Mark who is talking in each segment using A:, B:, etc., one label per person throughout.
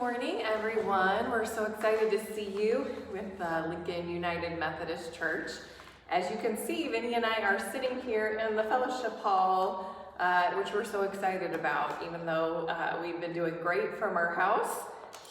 A: morning, everyone. We're so excited to see you with Lincoln United Methodist Church. As you can see, Vinny and I are sitting here in the fellowship hall, which we're so excited about. Even though we've been doing great from our house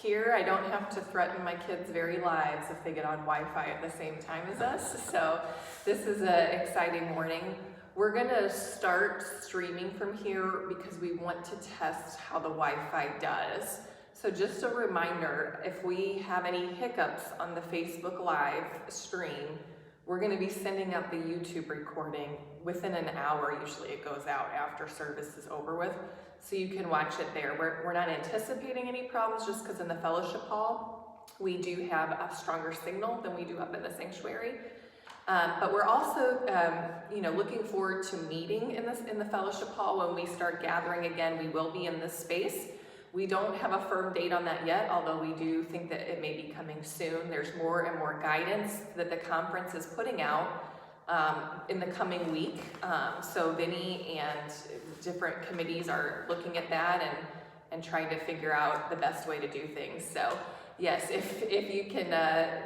A: here, I don't have to threaten my kids' very lives if they get on Wi-Fi at the same time as us. So this is an exciting morning. We're gonna start streaming from here because we want to test how the Wi-Fi does. So just a reminder, if we have any hiccups on the Facebook Live stream, we're gonna be sending out the YouTube recording within an hour. Usually it goes out after service is over with, so you can watch it there. We're not anticipating any problems just because in the fellowship hall, we do have a stronger signal than we do up in the sanctuary. But we're also, looking forward to meeting in the fellowship hall when we start gathering again. We will be in this space. We don't have a firm date on that yet, although we do think that it may be coming soon. There's more and more guidance that the conference is putting out in the coming week. So Vinny and different committees are looking at that and trying to figure out the best way to do things. So yes, if you can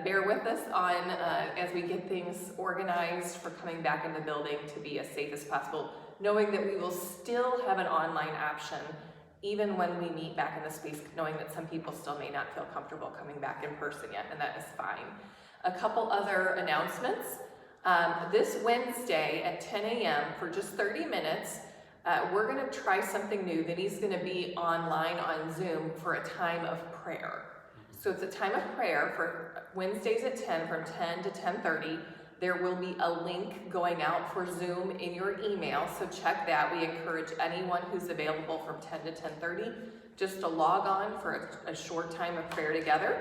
A: bear with us on as we get things organized for coming back in the building to be as safe as possible, knowing that we will still have an online option even when we meet back in the space, knowing that some people still may not feel comfortable coming back in person yet, and that is fine. A couple other announcements. This Wednesday at 10 a.m. for just 30 minutes, we're gonna try something new. Vinny's gonna be online on Zoom for a time of prayer. So it's a time of prayer for Wednesdays at 10, from 10 to 10:30. There will be a link going out for Zoom in your email, so check that. We encourage anyone who's available from 10 to 10:30 just to log on for a short time of prayer together,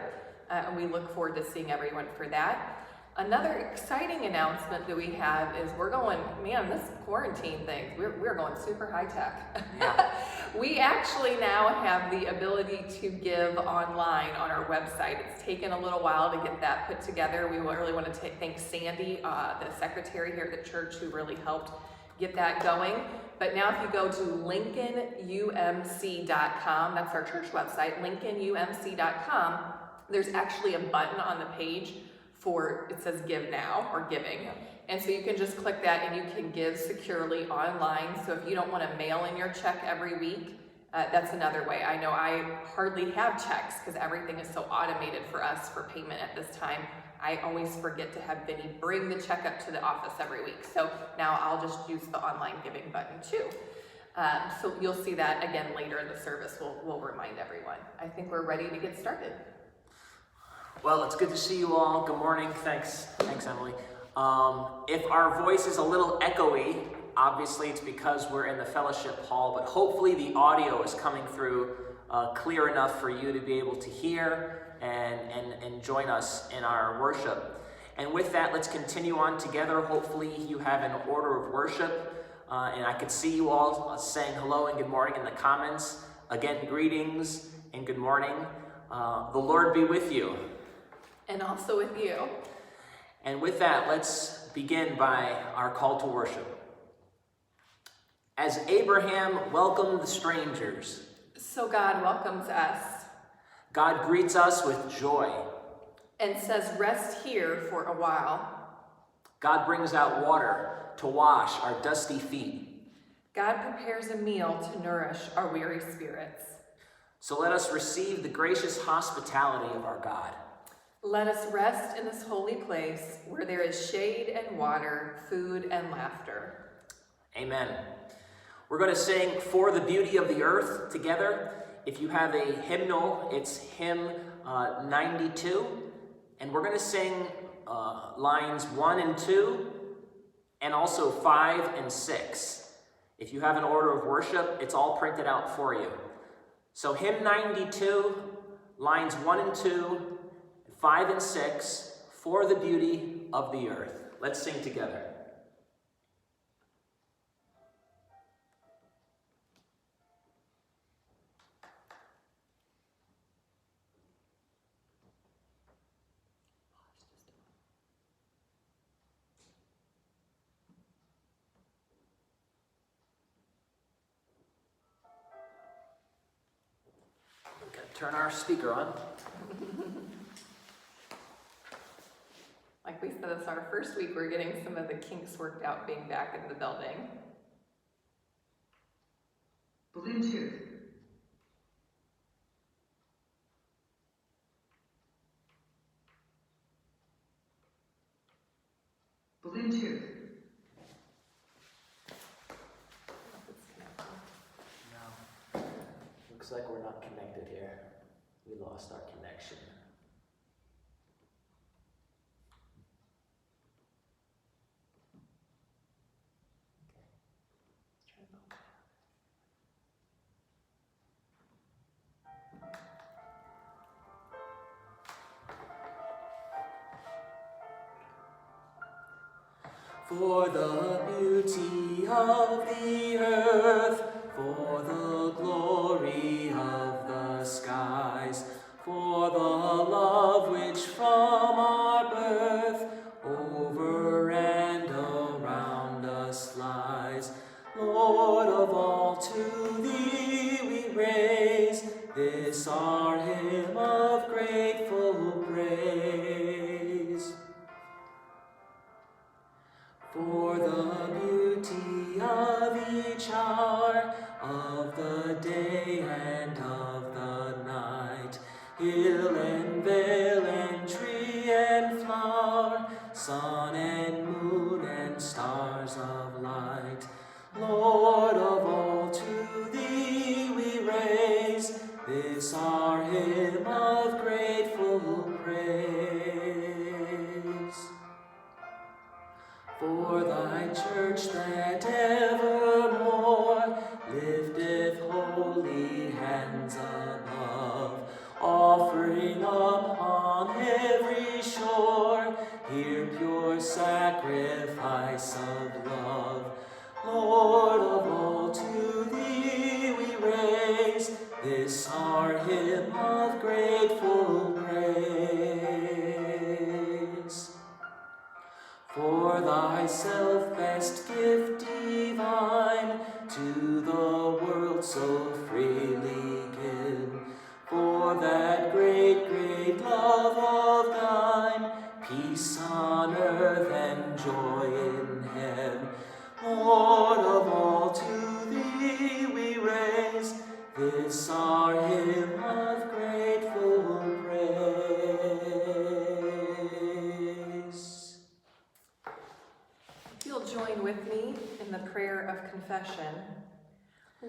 A: and we look forward to seeing everyone for that. Another exciting announcement that we have is we're going, man, this quarantine thing, we're going super high tech. Yeah. We actually now have the ability to give online on our website. It's taken a little while to get that put together. We really want to thank Sandy, the secretary here at the church, who really helped get that going. But now if you go to lincolnumc.com, that's our church website, lincolnumc.com, there's actually a button on the page it says give now or giving. And so you can just click that and you can give securely online. So if you don't want to mail in your check every week, that's another way. I know I hardly have checks because everything is so automated for us for payment at this time. I always forget to have Vinny bring the check up to the office every week. So now I'll just use the online giving button too. So you'll see that again later in the service. We'll remind everyone. I think we're ready to get started.
B: Well, it's good to see you all. Good morning. Thanks, Emily. If our voice is a little echoey, obviously it's because we're in the fellowship hall, but hopefully the audio is coming through clear enough for you to be able to hear and join us in our worship. And with that, let's continue on together. Hopefully you have an order of worship, and I could see you all saying hello and good morning in the comments. Again, greetings and good morning. The Lord be with you.
A: And also with you.
B: And with that, let's begin by our call to worship. As Abraham welcomed the strangers,
A: so God welcomes us.
B: God greets us with joy.
A: And says, rest here for a while.
B: God brings out water to wash our dusty feet.
A: God prepares a meal to nourish our weary spirits.
B: So let us receive the gracious hospitality of our God.
A: Let us rest in this holy place where there is shade and water, food and laughter.
B: Amen. We're going to sing For the Beauty of the Earth together. If you have a hymnal, it's hymn 92. And we're going to sing lines 1 and 2 and also 5 and 6. If you have an order of worship, it's all printed out for you. So hymn 92, lines 1 and 2, 5 and 6, For the Beauty of the Earth. Let's sing together. turn our speaker on.
A: Like we said, it's our first week. We're getting some of the kinks worked out being back in the building.
C: Bluetooth. Bluetooth.
B: No. Looks like we're not connected here. We lost our connection. For the beauty of the earth, for the glory of the skies, for the love which from our birth over and around us lies. Lord of all, to thee we raise this our hymn of grateful praise. For the beauty of each hour of the day and of the night, hill and vale and tree and flower, sun and moon and stars of light. Lord of all, to thee we raise this our hymn of grateful praise. For thy church that evermore lifteth holy hands above, offering upon every shore here pure sacrifice of love. Lord of all, to thee we raise this our hymn of grateful praise. For thyself best gift divine to the world so freely given, for that great, great love of thine, peace on earth and joy in heaven. Lord of all, to thee we raise this our hymn of grateful praise.
A: If you'll join with me in the prayer of confession.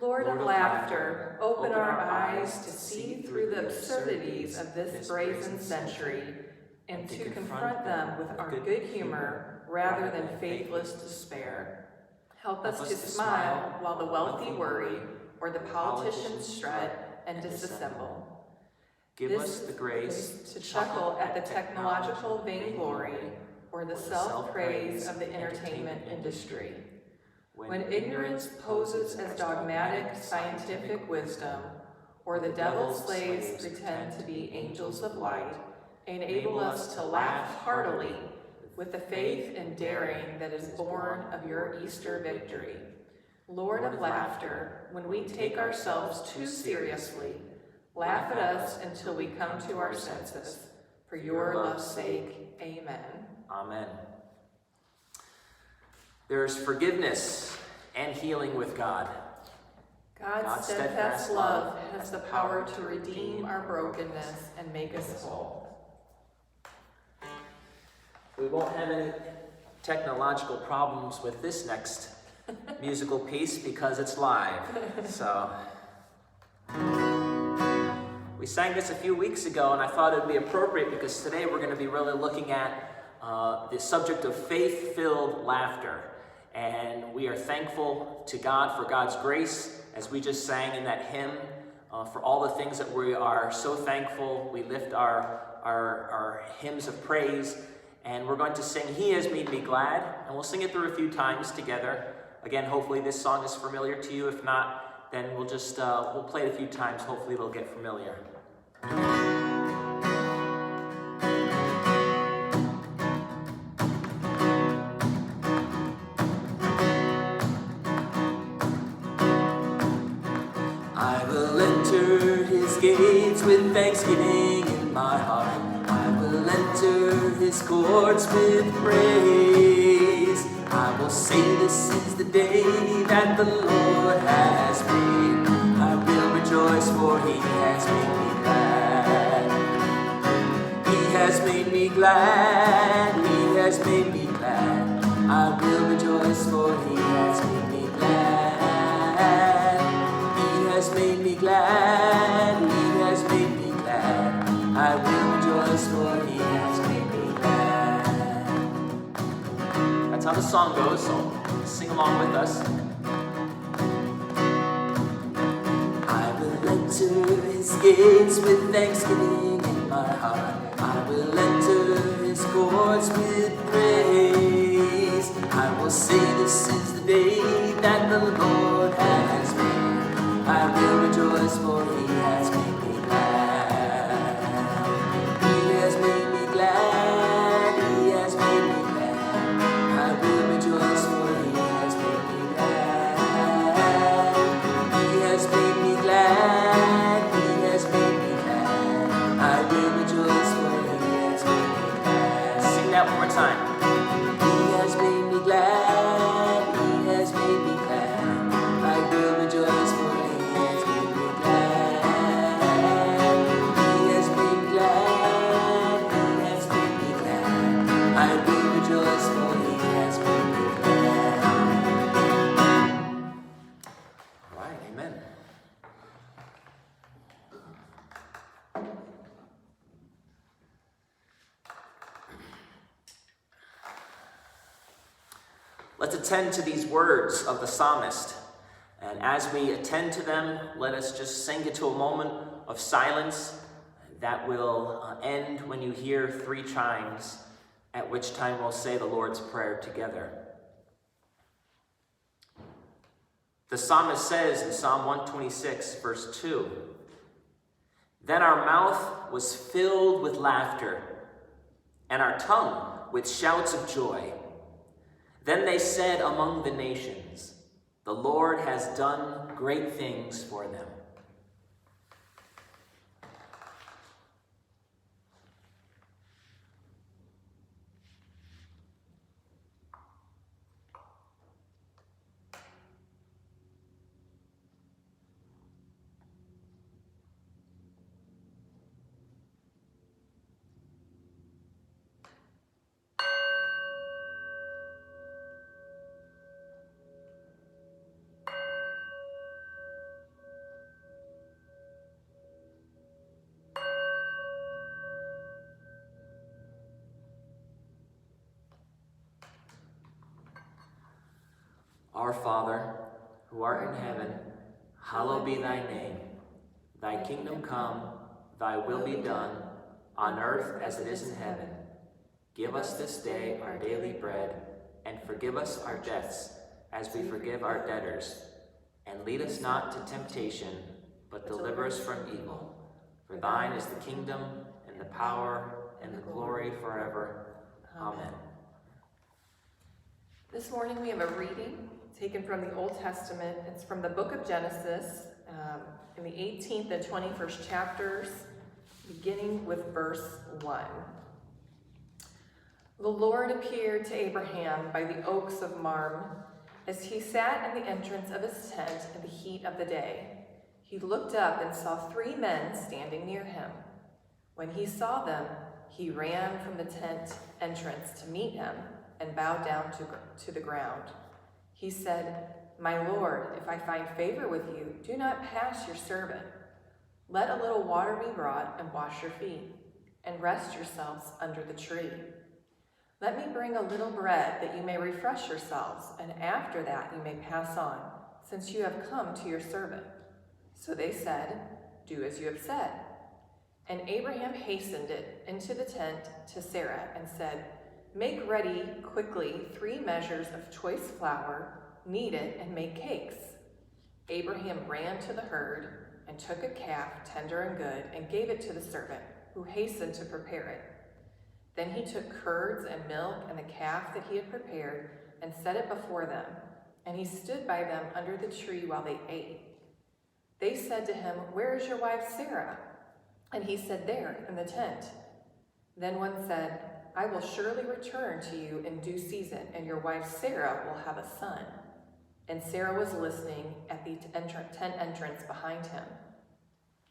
A: Lord of laughter, open our eyes to see through the absurdities of this brazen century, and to confront them with our good humor rather than faithless despair. Help us to smile while the wealthy worry, or the politicians strut and disassemble.
B: Give us the grace
A: to chuckle at the technological vainglory, or the self-praise of the entertainment industry. When ignorance poses as dogmatic scientific wisdom, or the devil's slaves pretend to be angels of light, enable us to laugh heartily with the faith and daring that is born of your Easter victory. Lord of laughter, when we take ourselves too seriously, laugh at us until we come to our senses. For your love's sake, amen.
B: Amen. There's forgiveness and healing with God.
A: God's steadfast love has the power to redeem our brokenness and make us whole.
B: We won't have any technological problems with this next musical piece because it's live. So we sang this a few weeks ago, and I thought it would be appropriate because today we're going to be really looking at the subject of faith-filled laughter. And we are thankful to God for God's grace, as we just sang in that hymn, for all the things that we are so thankful. We lift our hymns of praise, and we're going to sing He Has Made Me Glad, and we'll sing it through a few times together. Again, hopefully this song is familiar to you. If not, then we'll just we'll play it a few times. Hopefully it'll get familiar. gates with thanksgiving in my heart. I will enter his courts with praise. I will say this is the day that the Lord has made. I will rejoice, for he has made me glad. He has made me glad. He has made me glad. I will rejoice, for he has made me glad. He has made me glad. He has made me glad. I will rejoice, for he has made me glad. That's how the song goes, so sing along with us. I will enter his gates with thanksgiving in my heart. I will enter his courts with praise. I will say this is the day that the Lord has made. I will rejoice, for he has made me glad. He has made me glad. He has made me glad. I will rejoice, for he has made me glad. He has made me glad. He has made me glad. I will rejoice, for he has made me glad. Sing that one more time. He has made me glad. He has made me glad. I will rejoice, for he has made me glad. He has made me glad. He has made me glad. I will rejoice, for he has made me glad. All right, amen. Let's attend to these words of the psalmist. And as we attend to them, let us just sink into a moment of silence that will end when you hear 3 chimes, at which time we'll say the Lord's Prayer together. The psalmist says in Psalm 126, verse 2, "Then our mouth was filled with laughter, and our tongue with shouts of joy. Then they said among the nations, the Lord has done great things for them." Our Father, who art in heaven, hallowed be thy name. Thy kingdom come, thy will be done, on earth as it is in heaven. Give us this day our daily bread, and forgive us our debts, as we forgive our debtors. And lead us not to temptation, but deliver us from evil. For thine is the kingdom, and the power, and the glory forever. Amen.
A: This morning we have a reading taken from the Old Testament. It's from the book of Genesis, in the 18th and 21st chapters, beginning with verse 1. The Lord appeared to Abraham by the oaks of Mamre as he sat in the entrance of his tent in the heat of the day. He looked up and saw 3 men standing near him. When he saw them, he ran from the tent entrance to meet him and bowed down to the ground. He said, "My Lord, if I find favor with you, do not pass your servant. Let a little water be brought and wash your feet, and rest yourselves under the tree. Let me bring a little bread that you may refresh yourselves, and after that you may pass on, since you have come to your servant." So they said, "Do as you have said." And Abraham hastened it into the tent to Sarah and said, "Make ready quickly 3 measures of choice flour, knead it, and make cakes." Abraham ran to the herd and took a calf, tender and good, and gave it to the servant, who hastened to prepare it. Then he took curds and milk and the calf that he had prepared and set it before them, and he stood by them under the tree while they ate. They said to him, "Where is your wife Sarah?" And he said, "There, in the tent." Then one said, "I will surely return to you in due season, and your wife Sarah will have a son." And Sarah was listening at the tent entrance behind him.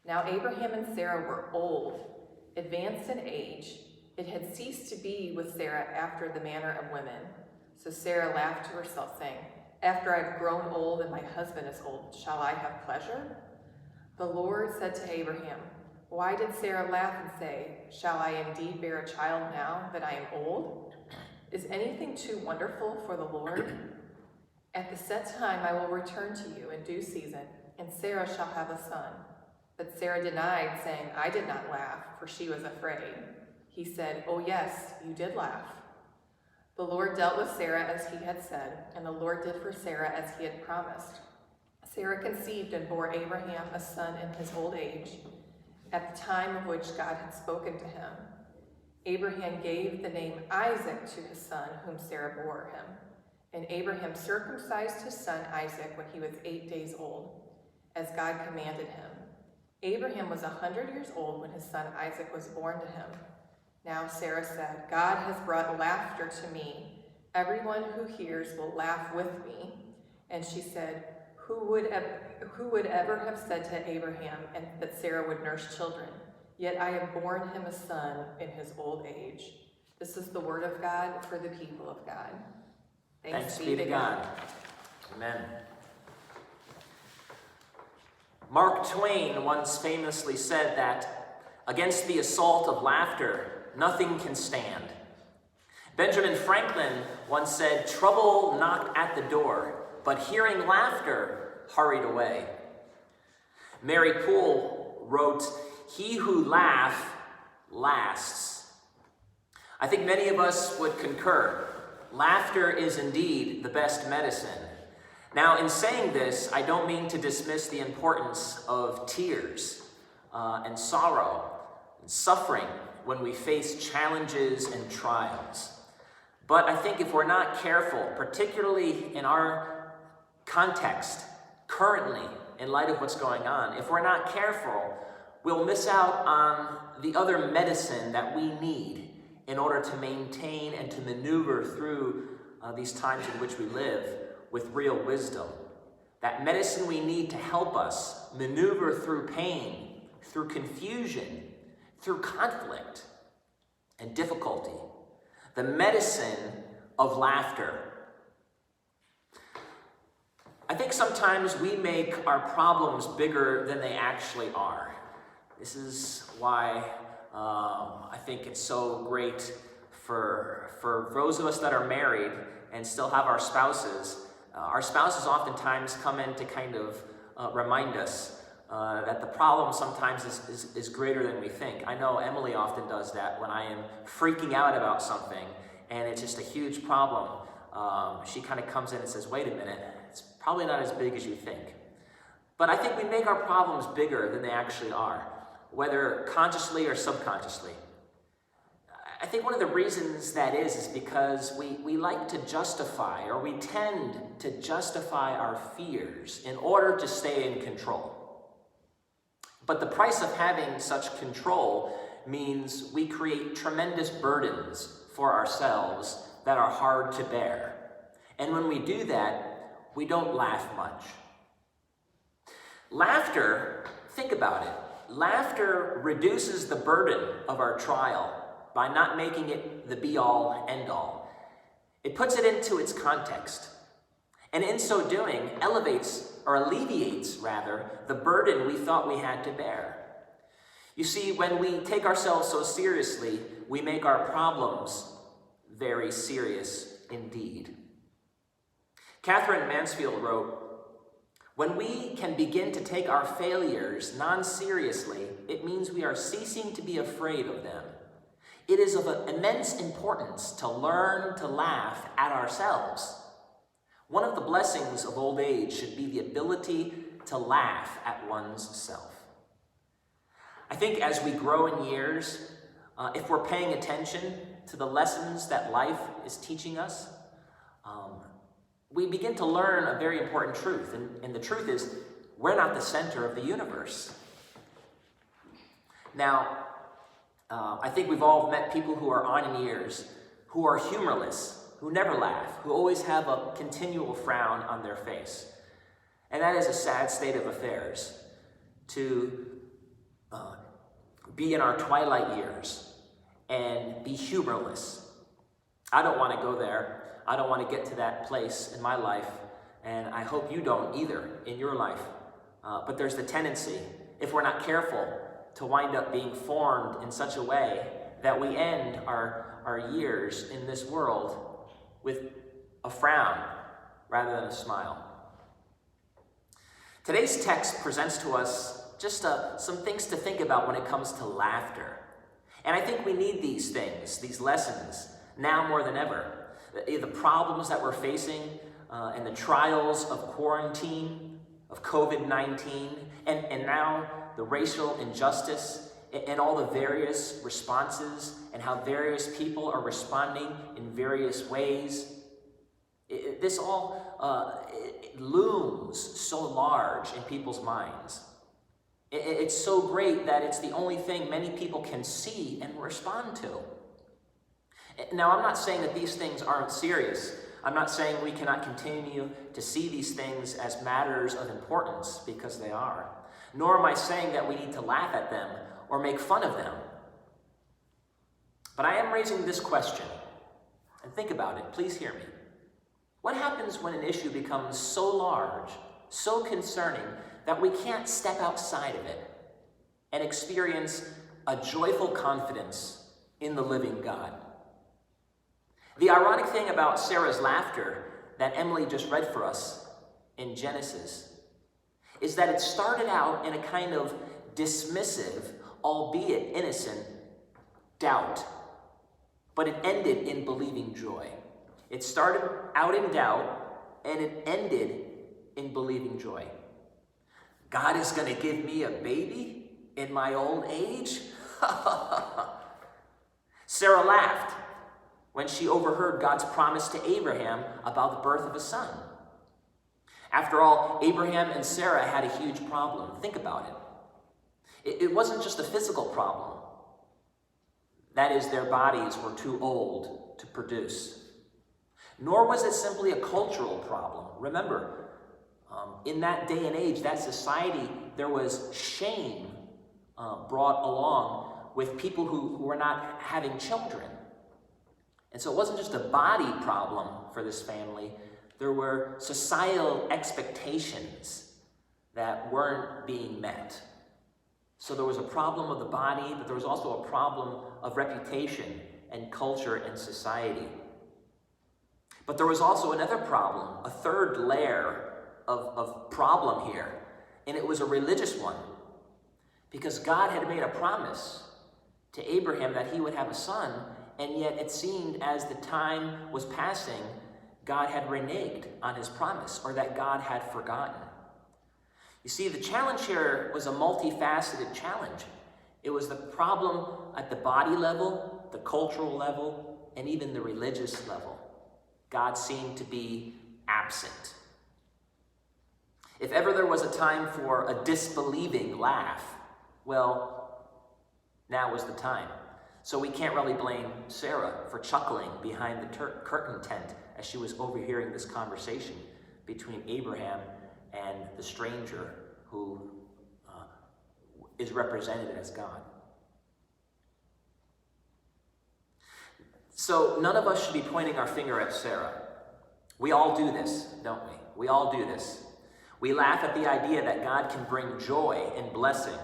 A: Now Abraham and Sarah were old, advanced in age. It had ceased to be with Sarah after the manner of women. So Sarah laughed to herself, saying, "After I've grown old and my husband is old, shall I have pleasure?" The Lord said to Abraham, "Why did Sarah laugh and say, 'Shall I indeed bear a child now that I am old?' Is anything too wonderful for the Lord? At the set time I will return to you in due season, and Sarah shall have a son." But Sarah denied, saying, "I did not laugh," for she was afraid. He said, "Oh yes, you did laugh." The Lord dealt with Sarah as he had said, and the Lord did for Sarah as he had promised. Sarah conceived and bore Abraham a son in his old age, at the time of which God had spoken to him. Abraham gave the name Isaac to his son, whom Sarah bore him. And Abraham circumcised his son Isaac when he was 8 days old, as God commanded him. Abraham was 100 years old when his son Isaac was born to him. Now Sarah said, "God has brought laughter to me. Everyone who hears will laugh with me." And she said, Who would ever have said to Abraham that Sarah would nurse children? Yet I have borne him a son in his old age. This is the word of God for the people of God.
B: Thanks be to God. Amen. Mark Twain once famously said that against the assault of laughter, nothing can stand. Benjamin Franklin once said, "Trouble knocked at the door, but hearing laughter hurried away." Mary Poole wrote, "He who laughs lasts." I think many of us would concur. Laughter is indeed the best medicine. Now, in saying this, I don't mean to dismiss the importance of tears and sorrow and suffering when we face challenges and trials. But I think if we're not careful, particularly in our context, currently, in light of what's going on, if we're not careful, we'll miss out on the other medicine that we need in order to maintain and to maneuver through these times in which we live with real wisdom. That medicine we need to help us maneuver through pain, through confusion, through conflict and difficulty. The medicine of laughter. I think sometimes we make our problems bigger than they actually are. This is why I think it's so great for those of us that are married and still have our spouses. Our spouses oftentimes come in to kind of remind us that the problem sometimes is greater than we think. I know Emily often does that when I am freaking out about something and it's just a huge problem. She kind of comes in and says, "Wait a minute, it's probably not as big as you think." But I think we make our problems bigger than they actually are, whether consciously or subconsciously. I think one of the reasons that is because we like to justify, or we tend to justify our fears in order to stay in control. But the price of having such control means we create tremendous burdens for ourselves that are hard to bear. And when we do that, we don't laugh much. Laughter, think about it. Laughter reduces the burden of our trial by not making it the be-all, end-all. It puts it into its context. And in so doing, alleviates the burden we thought we had to bear. You see, when we take ourselves so seriously, we make our problems very serious indeed. Catherine Mansfield wrote, "When we can begin to take our failures non-seriously, it means we are ceasing to be afraid of them. It is of immense importance to learn to laugh at ourselves. One of the blessings of old age should be the ability to laugh at one's self." I think as we grow in years, if we're paying attention to the lessons that life is teaching us, we begin to learn a very important truth. And the truth is, we're not the center of the universe. Now, I think we've all met people who are on ears, who are humorless, who never laugh, who always have a continual frown on their face. And that is a sad state of affairs, to be in our twilight years and be humorless. I don't want to go there. I don't want to get to that place in my life, and I hope you don't either in your life. But there's the tendency, if we're not careful, to wind up being formed in such a way that we end our years in this world with a frown rather than a smile. Today's text presents to us just some things to think about when it comes to laughter. And I think we need these things, these lessons, now more than ever. The problems that we're facing and the trials of quarantine, of COVID-19, and now the racial injustice and all the various responses and how various people are responding in various ways. This all it looms so large in people's minds. It's so great that it's the only thing many people can see and respond to. Now, I'm not saying that these things aren't serious. I'm not saying we cannot continue to see these things as matters of importance, because they are. Nor am I saying that we need to laugh at them or make fun of them. But I am raising this question, and think about it. Please hear me. What happens when an issue becomes so large, so concerning, that we can't step outside of it and experience a joyful confidence in the living God? The ironic thing about Sarah's laughter that Emily just read for us in Genesis is that it started out in a kind of dismissive, albeit innocent, doubt, but it ended in believing joy. It started out in doubt, and it ended in believing joy. God is going to give me a baby in my old age? Sarah laughed when she overheard God's promise to Abraham about the birth of a son. After all, Abraham and Sarah had a huge problem. Think about it. It wasn't just a physical problem. That is, their bodies were too old to produce. Nor was it simply a cultural problem. Remember, in that day and age, that society, there was shame brought along with people who were not having children. And so it wasn't just a body problem for this family. There were societal expectations that weren't being met. So there was a problem of the body, but there was also a problem of reputation and culture and society. But there was also another problem, a third layer of problem here, and it was a religious one. Because God had made a promise to Abraham that he would have a son, and yet it seemed as the time was passing, God had reneged on his promise, or that God had forgotten. You see, the challenge here was a multifaceted challenge. It was the problem at the body level, the cultural level, and even the religious level. God seemed to be absent. If ever there was a time for a disbelieving laugh, well, now was the time. So we can't really blame Sarah for chuckling behind the curtain tent as she was overhearing this conversation between Abraham and the stranger who is represented as God. So none of us should be pointing our finger at Sarah. We all do this, don't we? We all do this. We laugh at the idea that God can bring joy and blessing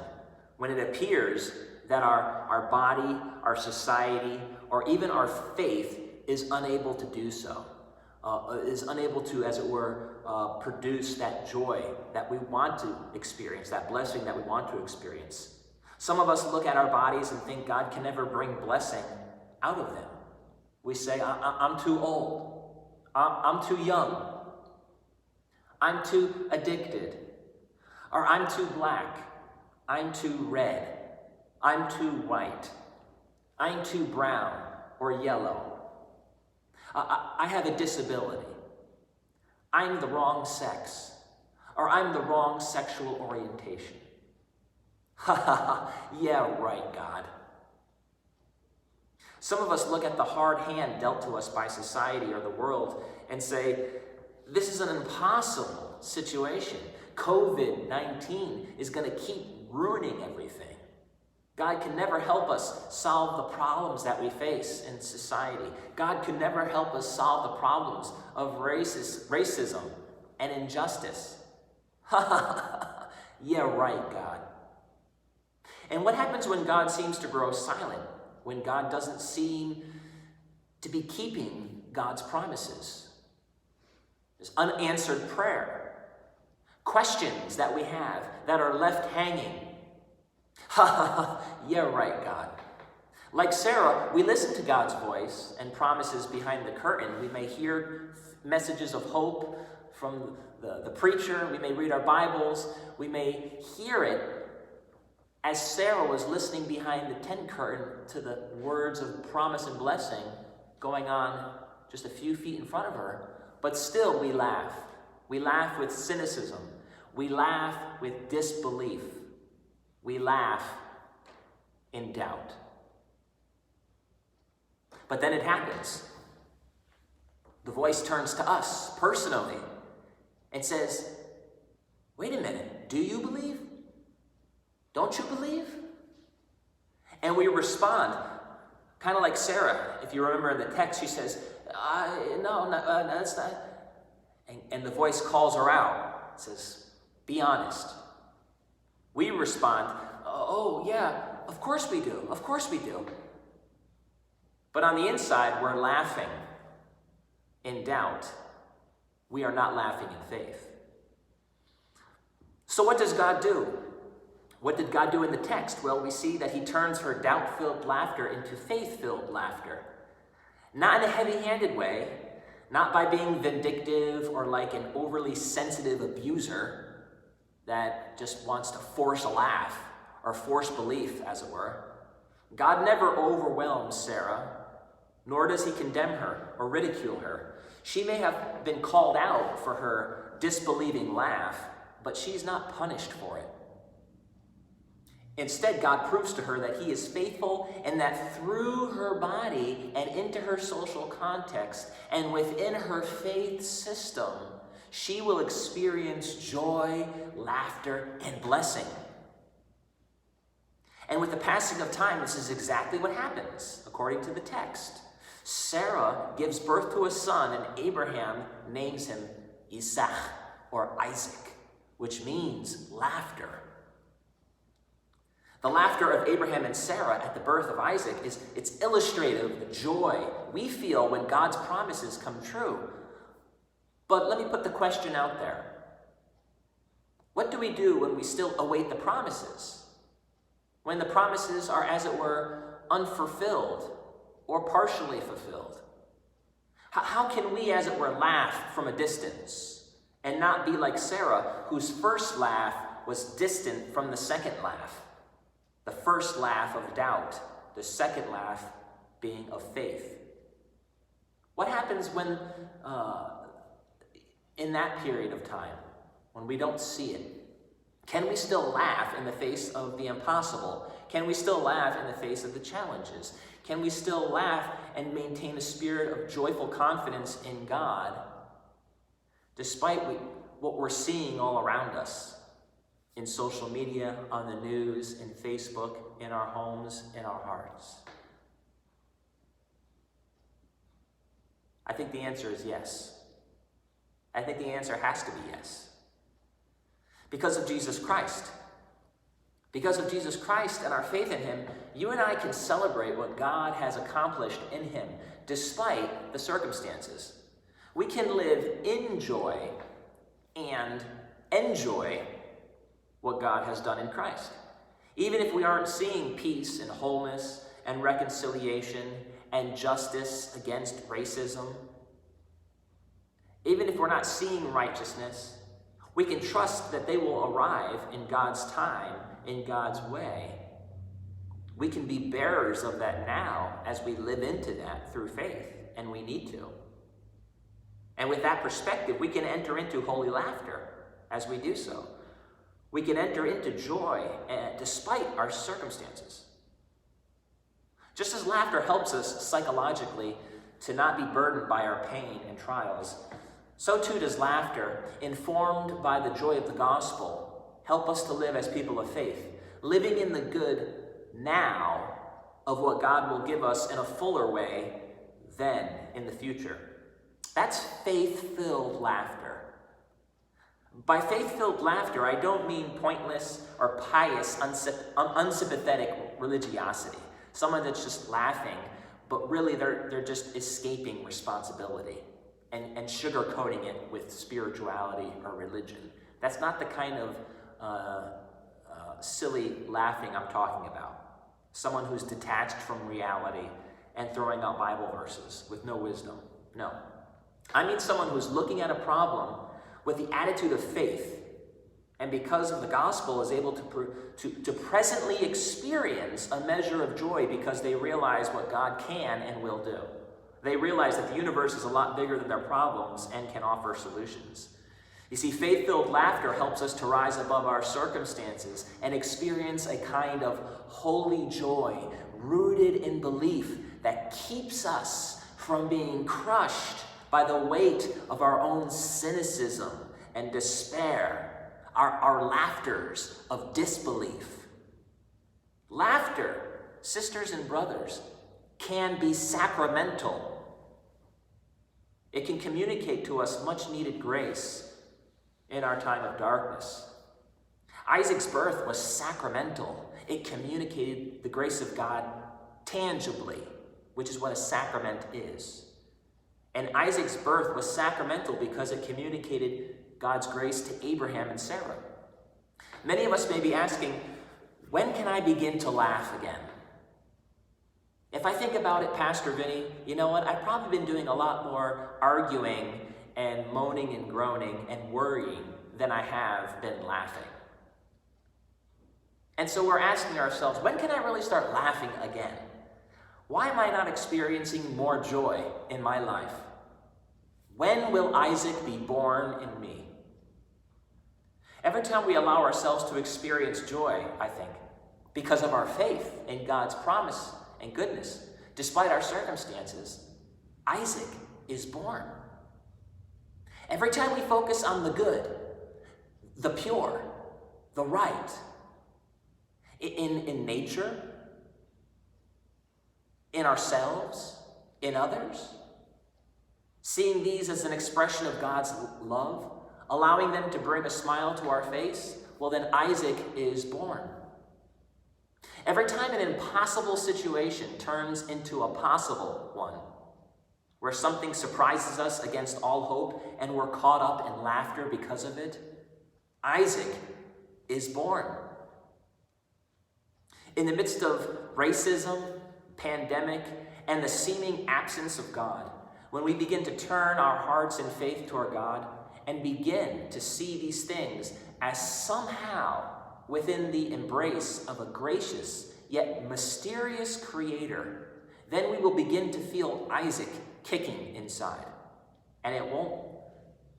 B: when it appears that our body, our society, or even our faith is unable to do so, is unable to, as it were, produce that joy that we want to experience, that blessing that we want to experience. Some of us look at our bodies and think God can never bring blessing out of them. We say, I'm too old. I'm too young. I'm too addicted. Or I'm too black. I'm too red. I'm too white. I'm too brown or yellow. I have a disability. I'm the wrong sex. Or I'm the wrong sexual orientation. Ha ha ha, yeah, right, God. Some of us look at the hard hand dealt to us by society or the world and say, this is an impossible situation. COVID-19 is going to keep ruining everything. God can never help us solve the problems that we face in society. God can never help us solve the problems of racism and injustice. Ha ha ha, yeah, right, God. And what happens when God seems to grow silent? When God doesn't seem to be keeping God's promises? There's unanswered prayer. Questions that we have that are left hanging. Ha ha ha, yeah, right, God. Like Sarah, we listen to God's voice and promises behind the curtain. We may hear messages of hope from the preacher. We may read our Bibles. We may hear it as Sarah was listening behind the tent curtain to the words of promise and blessing going on just a few feet in front of her. But still we laugh. We laugh with cynicism. We laugh with disbelief. We laugh in doubt. But then it happens. The voice turns to us personally and says, wait a minute, do you believe? Don't you believe? And we respond, kind of like Sarah. If you remember in the text, she says, no, that's not. And the voice calls her out, says, be honest. We respond, oh, yeah, of course we do. Of course we do. But on the inside, we're laughing in doubt. We are not laughing in faith. So what does God do? What did God do in the text? Well, we see that he turns her doubt-filled laughter into faith-filled laughter. Not in a heavy-handed way, not by being vindictive or like an overly sensitive abuser that just wants to force a laugh or force belief, as it were. God never overwhelms Sarah, nor does he condemn her or ridicule her. She may have been called out for her disbelieving laugh, but she's not punished for it. Instead, God proves to her that he is faithful and that through her body and into her social context and within her faith system, she will experience joy, laughter, and blessing. And with the passing of time, this is exactly what happens, according to the text. Sarah gives birth to a son, and Abraham names him Isaac, or Isaac, which means laughter. The laughter of Abraham and Sarah at the birth of Isaac it's illustrative of the joy we feel when God's promises come true. But let me put the question out there. What do we do when we still await the promises? When the promises are, as it were, unfulfilled or partially fulfilled? How can we, as it were, laugh from a distance and not be like Sarah, whose first laugh was distant from the second laugh? The first laugh of doubt, the second laugh being of faith. What happens when, in that period of time, when we don't see it? Can we still laugh in the face of the impossible? Can we still laugh in the face of the challenges? Can we still laugh and maintain a spirit of joyful confidence in God, despite what we're seeing all around us? In social media, on the news, in Facebook, in our homes, in our hearts? I think the answer is yes. I think the answer has to be yes. Because of Jesus Christ. Because of Jesus Christ and our faith in him, you and I can celebrate what God has accomplished in him, despite the circumstances. We can live in joy and enjoy what God has done in Christ. Even if we aren't seeing peace and wholeness and reconciliation and justice against racism, even if we're not seeing righteousness, we can trust that they will arrive in God's time, in God's way. We can be bearers of that now as we live into that through faith, and we need to. And with that perspective, we can enter into holy laughter as we do so. We can enter into joy despite our circumstances. Just as laughter helps us psychologically to not be burdened by our pain and trials, so too does laughter, informed by the joy of the gospel, help us to live as people of faith, living in the good now of what God will give us in a fuller way then in the future. That's faith-filled laughter. By faith-filled laughter, I don't mean pointless or pious, unsympathetic religiosity. Someone that's just laughing, but really they're just escaping responsibility and sugarcoating it with spirituality or religion. That's not the kind of silly laughing I'm talking about. Someone who's detached from reality and throwing out Bible verses with no wisdom. No. I mean someone who's looking at a problem with the attitude of faith, and because of the gospel is able to presently experience a measure of joy because they realize what God can and will do. They realize that the universe is a lot bigger than their problems and can offer solutions. You see, faith-filled laughter helps us to rise above our circumstances and experience a kind of holy joy rooted in belief that keeps us from being crushed by the weight of our own cynicism and despair, our laughters of disbelief. Laughter, sisters and brothers, can be sacramental. It can communicate to us much needed grace in our time of darkness. Isaac's birth was sacramental. It communicated the grace of God tangibly, which is what a sacrament is. And Isaac's birth was sacramental because it communicated God's grace to Abraham and Sarah. Many of us may be asking, when can I begin to laugh again? If I think about it, Pastor Vinny, you know what? I've probably been doing a lot more arguing and moaning and groaning and worrying than I have been laughing. And so we're asking ourselves, when can I really start laughing again? Why am I not experiencing more joy in my life? When will Isaac be born in me? Every time we allow ourselves to experience joy, I think, because of our faith in God's promise and goodness, despite our circumstances, Isaac is born. Every time we focus on the good, the pure, the right, in nature, in ourselves, in others, seeing these as an expression of God's love, allowing them to bring a smile to our face, well then Isaac is born. Every time an impossible situation turns into a possible one, where something surprises us against all hope and we're caught up in laughter because of it, Isaac is born. In the midst of racism, pandemic, and the seeming absence of God, when we begin to turn our hearts in faith toward God and begin to see these things as somehow within the embrace of a gracious yet mysterious Creator, then we will begin to feel Isaac kicking inside. And it won't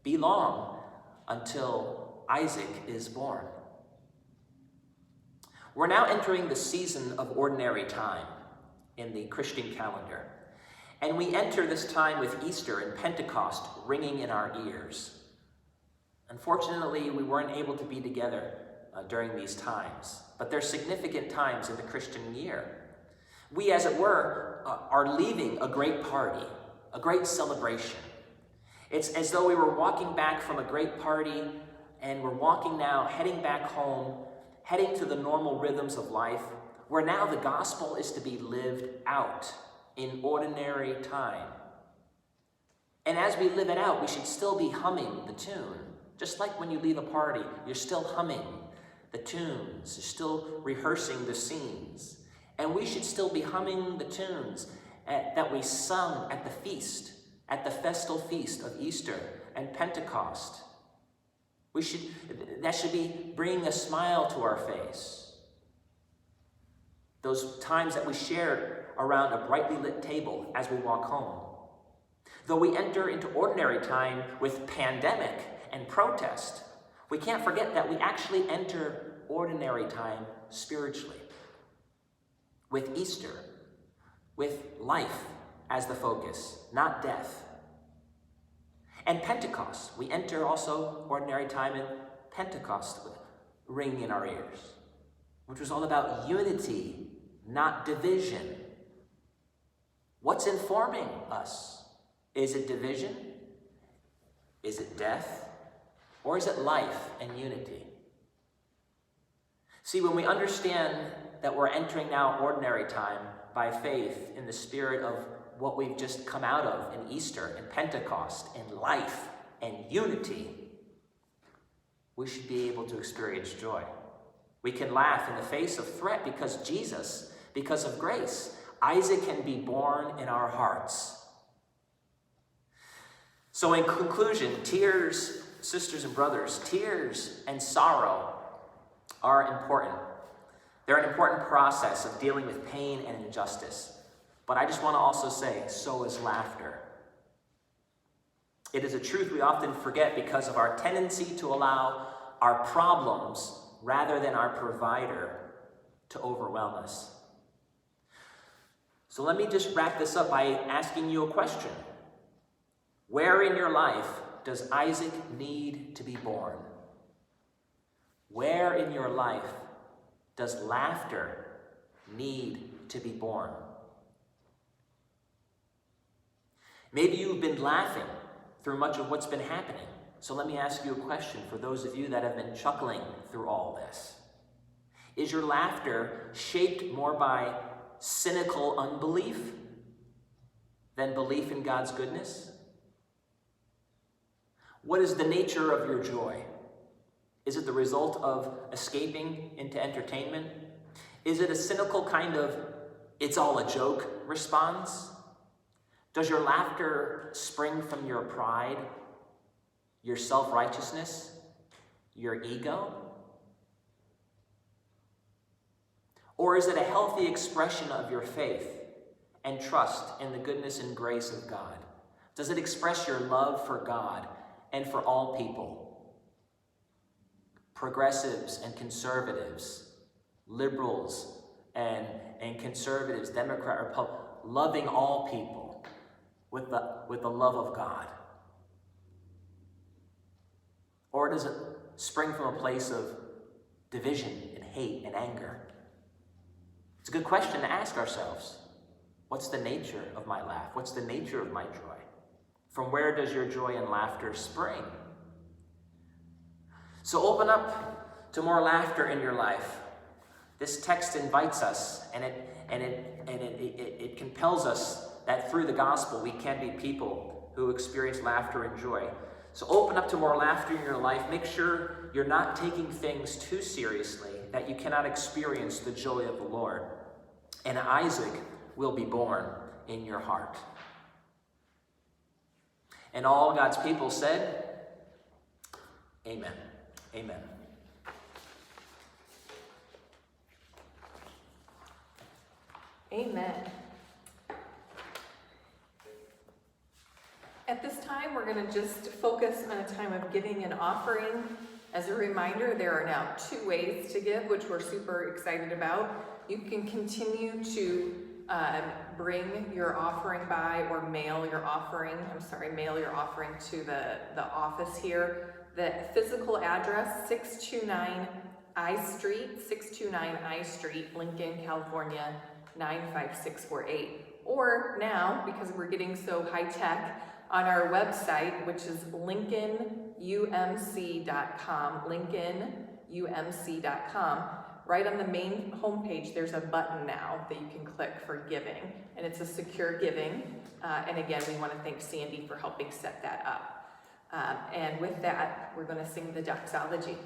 B: be long until Isaac is born. We're now entering the season of ordinary time in the Christian calendar. And we enter this time with Easter and Pentecost ringing in our ears. Unfortunately, we weren't able to be together during these times, but they're significant times in the Christian year. We, as it were, are leaving a great party, a great celebration. It's as though we were walking back from a great party and we're walking now, heading back home, heading to the normal rhythms of life, where now the gospel is to be lived out in ordinary time. And as we live it out, we should still be humming the tune. Just like when you leave a party, you're still humming the tunes, you're still rehearsing the scenes. And we should still be humming the tunes that we sung at the feast, at the festal feast of Easter and Pentecost. That should be bringing a smile to our face. Those times that we shared around a brightly lit table as we walk home. Though we enter into ordinary time with pandemic and protest, We can't forget that we actually enter ordinary time spiritually, with Easter, with life as the focus, not death. And Pentecost, we enter also ordinary time in Pentecost with ringing in our ears, which was all about unity, not division. What's informing us? Is it division? Is it death? Or is it life and unity? See, when we understand that we're entering now ordinary time by faith in the spirit of what we've just come out of in Easter and Pentecost and life and unity, we should be able to experience joy. We can laugh in the face of threat because Jesus, because of grace, Isaac can be born in our hearts. So in conclusion, tears, sisters and brothers, tears and sorrow are important. They're an important process of dealing with pain and injustice. But I just want to also say, so is laughter. It is a truth we often forget because of our tendency to allow our problems rather than our provider to overwhelm us. So let me just wrap this up by asking you a question. Where in your life does Isaac need to be born? Where in your life does laughter need to be born? Maybe you've been laughing through much of what's been happening. So let me ask you a question for those of you that have been chuckling through all this. Is your laughter shaped more by cynical unbelief than belief in God's goodness? What is the nature of your joy? Is it the result of escaping into entertainment? Is it a cynical kind of, it's all a joke response? Does your laughter spring from your pride, your self-righteousness, your ego? Or is it a healthy expression of your faith and trust in the goodness and grace of God? Does it express your love for God and for all people? Progressives and conservatives, liberals and conservatives, Democrat, Republican, loving all people with the love of God? Or does it spring from a place of division and hate and anger? It's a good question to ask ourselves. What's the nature of my laugh? What's the nature of my joy? From where does your joy and laughter spring? So open up to more laughter in your life. This text invites us, and it compels us that through the gospel we can be people who experience laughter and joy. So open up to more laughter in your life. Make sure you're not taking things too seriously, that you cannot experience the joy of the Lord. And Isaac will be born in your heart. And all God's people said, amen. Amen.
A: Amen. At this time, we're going to just focus on a time of giving and offering. As a reminder, there are now 2 ways to give, which we're super excited about. You can continue to bring your offering by or mail your offering to the office here. The physical address, 629 I Street, Lincoln, California, 95648. Or now, because we're getting so high tech, on our website, which is lincolnumc.com, lincolnumc.com. Right on the main homepage, there's a button now that you can click for giving, and it's a secure giving. And again, we want to thank Sandy for helping set that up. And with that, we're going to sing the doxology.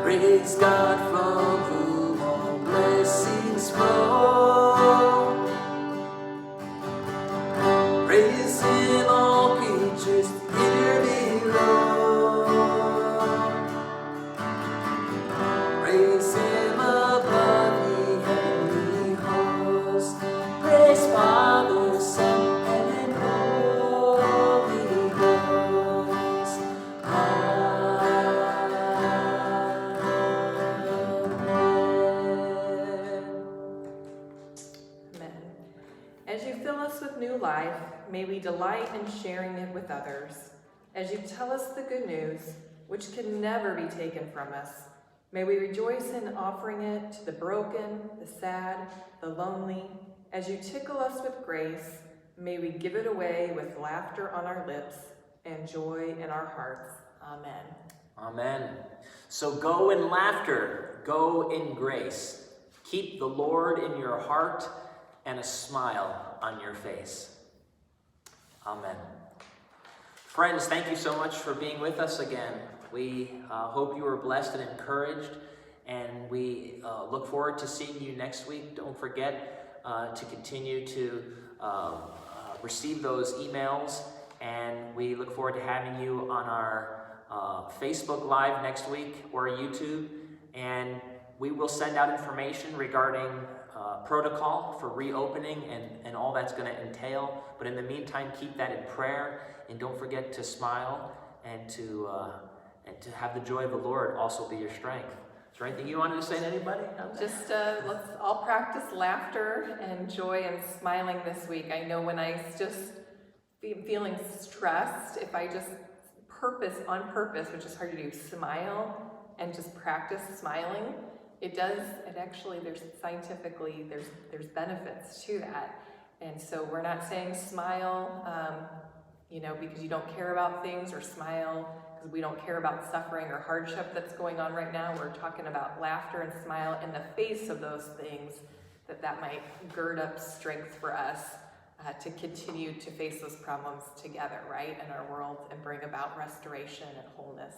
B: Praise God from whom all blessings flow. Praise Him, all creatures here below. Praise Him above the heavenly host. Praise Father, Son, and Holy Ghost.
A: life, may we delight in sharing it with others. As you tell us the good news, which can never be taken from us, may we rejoice in offering it to the broken, the sad, the lonely. As you tickle us with grace, may we give it away with laughter on our lips and joy in our hearts. Amen.
B: Amen. So go in laughter, go in grace. Keep the Lord in your heart and a smile on your face. Amen. Friends, thank you so much for being with us again. We hope you were blessed and encouraged, and we look forward to seeing you next week. Don't forget to continue to receive those emails, and we look forward to having you on our Facebook Live next week or YouTube, and we will send out information regarding protocol for reopening and all that's going to entail. But in the meantime, keep that in prayer, and don't forget to smile and to have the joy of the Lord also be your strength. Is there anything you wanted to say to anybody?
A: Just let's all practice laughter and joy and smiling this week. I know when I just feeling stressed, if I just on purpose, which is hard to do, smile and just practice smiling, it actually, there's scientifically, there's benefits to that. And so we're not saying smile, because you don't care about things, or smile because we don't care about suffering or hardship that's going on right now. We're talking about laughter and smile in the face of those things, that might gird up strength for us to continue to face those problems together, right, in our world, and bring about restoration and wholeness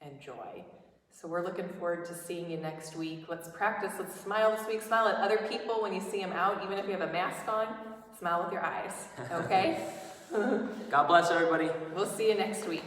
A: and joy. So we're looking forward to seeing you next week. Let's practice. Let's smile this week. Smile at other people when you see them out, even if you have a mask on. Smile with your eyes, okay?
B: God bless everybody.
A: We'll see you next week.